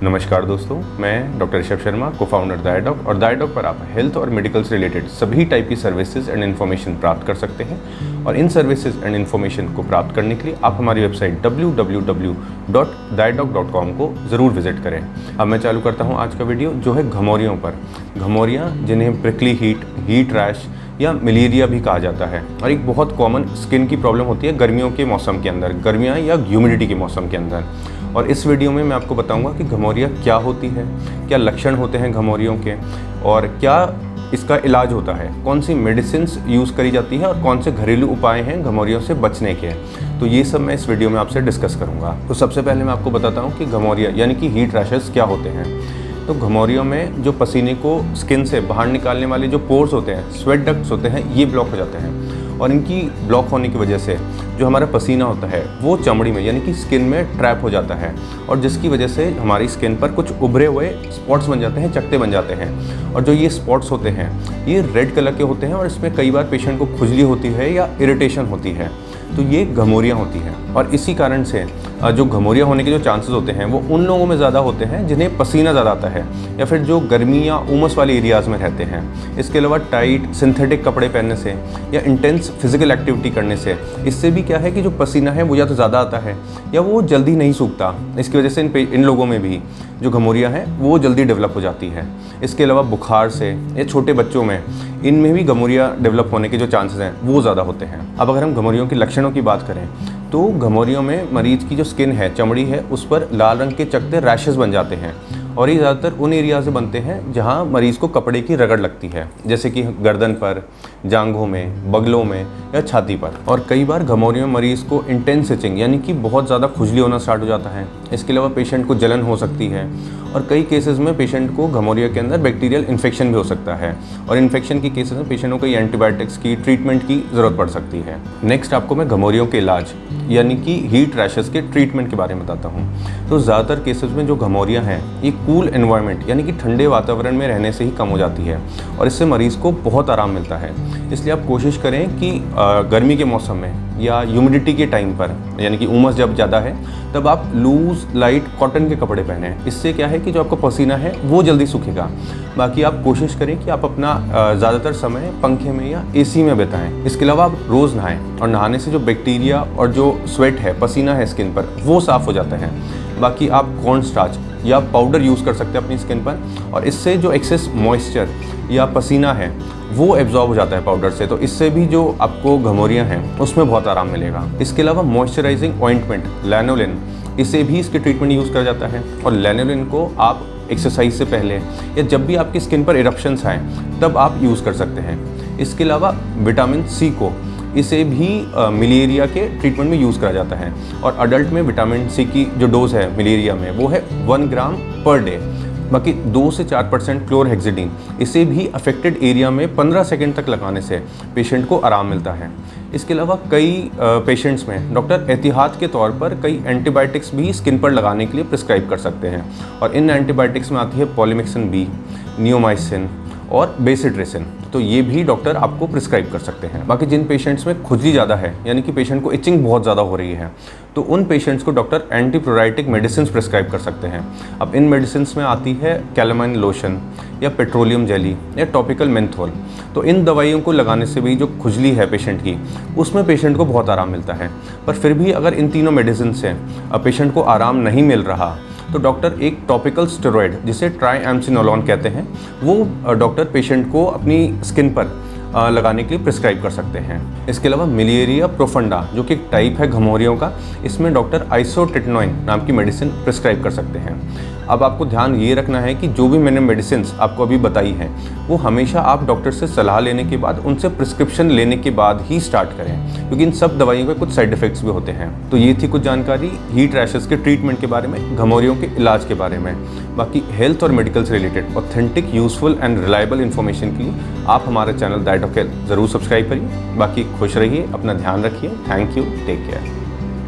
नमस्कार दोस्तों, मैं डॉक्टर ऋषभ शर्मा, को फाउंडर दायडॉक। और दायडॉक पर आप हेल्थ और मेडिकल से रिलेटेड सभी टाइप की सर्विसेज एंड इन्फॉर्मेशन प्राप्त कर सकते हैं। और इन सर्विसेज एंड इन्फॉर्मेशन को प्राप्त करने के लिए आप हमारी वेबसाइट www.daidok.com को ज़रूर विजिट करें। अब मैं चालू करता हूँ आज का वीडियो, जो है घमौरियों पर। घमौरियाँ, जिन्हें प्रिकली हीट रैश या मलेरिया भी कहा जाता है, और एक बहुत कॉमन स्किन की प्रॉब्लम होती है गर्मियों के मौसम के अंदर, गर्मियाँ या ह्यूमिडिटी के मौसम के अंदर। और इस वीडियो में मैं आपको बताऊंगा कि घमौरिया क्या होती है, क्या लक्षण होते हैं घमौरियों के, और क्या इसका इलाज होता है, कौन सी मेडिसिन्स यूज़ करी जाती है और कौन से घरेलू उपाय हैं घमौरियों से बचने के। तो ये सब मैं इस वीडियो में आपसे डिस्कस करूंगा। तो सबसे पहले मैं आपको बताता हूँ कि घमौरिया यानी कि हीट रैशेस क्या होते हैं। तो घमौरियों में जो पसीने को स्किन से बाहर निकालने वाले जो पोर्स होते हैं, स्वेट डक्ट्स होते हैं, ये ब्लॉक हो जाते हैं। और इनकी ब्लॉक होने की वजह से जो हमारा पसीना होता है वो चमड़ी में यानी कि स्किन में ट्रैप हो जाता है, और जिसकी वजह से हमारी स्किन पर कुछ उभरे हुए स्पॉट्स बन जाते हैं, चकत्ते बन जाते हैं। और जो ये स्पॉट्स होते हैं ये रेड कलर के होते हैं, और इसमें कई बार पेशेंट को खुजली होती है या इरिटेशन होती है। तो ये घमौरियाँ होती हैं। और इसी कारण से जो घमौरियाँ होने के जो चांसेस होते हैं वो उन लोगों में ज़्यादा होते हैं जिन्हें पसीना ज़्यादा आता है, या फिर जो गर्मी या उमस वाले एरियाज़ में रहते हैं। इसके अलावा टाइट सिंथेटिक कपड़े पहनने से या इंटेंस फिजिकल एक्टिविटी करने से, इससे भी क्या है कि जो पसीना है वो या तो ज़्यादा आता है या वो जल्दी नहीं सूखता। इसकी वजह से इन लोगों में भी जो घमौरियाँ हैं वो जल्दी डेवलप हो जाती है। इसके अलावा बुखार से या छोटे बच्चों में, इनमें भी घमौरियाँ डेवलप होने के जो चांसेस हैं वो ज़्यादा होते हैं। अब अगर हम घमौरियों के लक्षणों की बात करें तो घमौरियों में मरीज की जो स्किन है, चमड़ी है, उस पर लाल रंग के चकत्ते रैशेस बन जाते हैं। और ये ज़्यादातर उन एरिया से बनते हैं जहाँ मरीज़ को कपड़े की रगड़ लगती है, जैसे कि गर्दन पर, जांघों में, बगलों में या छाती पर। और कई बार घमौरियों में मरीज़ को इंटेंस इचिंग यानी कि बहुत ज़्यादा खुजली होना स्टार्ट हो जाता है। इसके अलावा पेशेंट को जलन हो सकती है, और कई केसेस में पेशेंट को घमौरिया के अंदर बैक्टीरियल इन्फेक्शन भी हो सकता है। और इन्फेक्शन के केसेस में पेशेंट को एंटीबायोटिक्स की ट्रीटमेंट की ज़रूरत पड़ सकती है। नेक्स्ट आपको मैं घमौरियों के इलाज यानी कि हीट रैशेस के ट्रीटमेंट के बारे में बताता हूँ। तो ज़्यादातर केसेस में जो घमौरियाँ हैं ये कूल एनवायरनमेंट यानी कि ठंडे वातावरण में रहने से ही कम हो जाती है, और इससे मरीज़ को बहुत आराम मिलता है। इसलिए आप कोशिश करें कि गर्मी के मौसम में या ह्यूमिडिटी के टाइम पर, यानी कि उमस जब ज़्यादा है, तब आप लूज़ लाइट कॉटन के कपड़े पहनें। इससे क्या है कि जो आपका पसीना है वो जल्दी सूखेगा। बाकी आप कोशिश करें कि आप अपना ज़्यादातर समय पंखे में या एसी में बिताएं। इसके अलावा आप रोज़ नहाएं, और नहाने से जो बैक्टीरिया और जो स्वेट है, पसीना है स्किन पर, वो साफ़ हो जाता है। बाकी आप कॉर्न स्टार्च या पाउडर यूज़ कर सकते हैं अपनी स्किन पर, और इससे जो एक्सेस मॉइस्चर या पसीना है वो एब्जॉर्ब हो जाता है पाउडर से। तो इससे भी जो आपको घमौरियाँ हैं उसमें बहुत आराम मिलेगा। इसके अलावा मॉइस्चराइजिंग ऑइंटमेंट लैनोलिन, इसे भी इसके ट्रीटमेंट यूज़ करा जाता है। और लैनोलिन को आप एक्सरसाइज से पहले या जब भी आपकी स्किन पर इरप्शंस आए तब आप यूज़ कर सकते हैं। इसके अलावा विटामिन सी को, इसे भी मलेरिया के ट्रीटमेंट में यूज़ करा जाता है। और अडल्ट में विटामिन सी की जो डोज है मलेरिया में वो है 1 ग्राम पर डे। बाकी 2 से 4% क्लोरहेक्सिडिन, इसे भी अफेक्टेड एरिया में 15 सेकंड तक लगाने से पेशेंट को आराम मिलता है। इसके अलावा कई पेशेंट्स में डॉक्टर एहतियात के तौर पर कई एंटीबायोटिक्स भी स्किन पर लगाने के लिए प्रिस्क्राइब कर सकते हैं। और इन एंटीबायोटिक्स में आती है पॉलीमिक्सिन बी, नियोमाइसिन और बेसिट्रिसिन। तो ये भी डॉक्टर आपको प्रिस्क्राइब कर सकते हैं। बाकी जिन पेशेंट्स में खुजली ज़्यादा है, यानी कि पेशेंट को इचिंग बहुत ज़्यादा हो रही है, तो उन पेशेंट्स को डॉक्टर एंटीप्रोराइटिक मेडिसिन प्रिस्क्राइब कर सकते हैं। अब इन मेडिसिन में आती है कैलामाइन लोशन या पेट्रोलियम जेली या टॉपिकल मेंथोल। तो इन दवाइयों को लगाने से भी जो खुजली है पेशेंट की, उसमें पेशेंट को बहुत आराम मिलता है। पर फिर भी अगर इन तीनों मेडिसिन से पेशेंट को आराम नहीं मिल रहा तो डॉक्टर एक टॉपिकल स्टेरॉयड, जिसे ट्राइएम्सिनोलोन कहते हैं, वो डॉक्टर पेशेंट को अपनी स्किन पर लगाने के लिए प्रिस्क्राइब कर सकते हैं। इसके अलावा मलेरिया प्रोफंडा, जो कि एक टाइप है घमौरियों का, इसमें डॉक्टर आइसोटेटनोइन नाम की मेडिसिन प्रिस्क्राइब कर सकते हैं। अब आपको ध्यान ये रखना है कि जो भी मैंने मेडिसिन आपको अभी बताई हैं वो हमेशा आप डॉक्टर से सलाह लेने के बाद, उनसे प्रिस्क्रिप्शन लेने के बाद ही स्टार्ट करें, क्योंकि इन सब दवाइयों के कुछ साइड इफ़ेक्ट्स भी होते हैं। तो ये थी कुछ जानकारी हीट रैशेस के ट्रीटमेंट के बारे में, घमौरियों के इलाज के बारे में। बाकी हेल्थ और मेडिकल से related authentic, useful and reliable information के लिए आप हमारा चैनल दायडॉक ज़रूर सब्सक्राइब करिए। बाकी खुश रहिए, अपना ध्यान रखिए। Thank you, take care.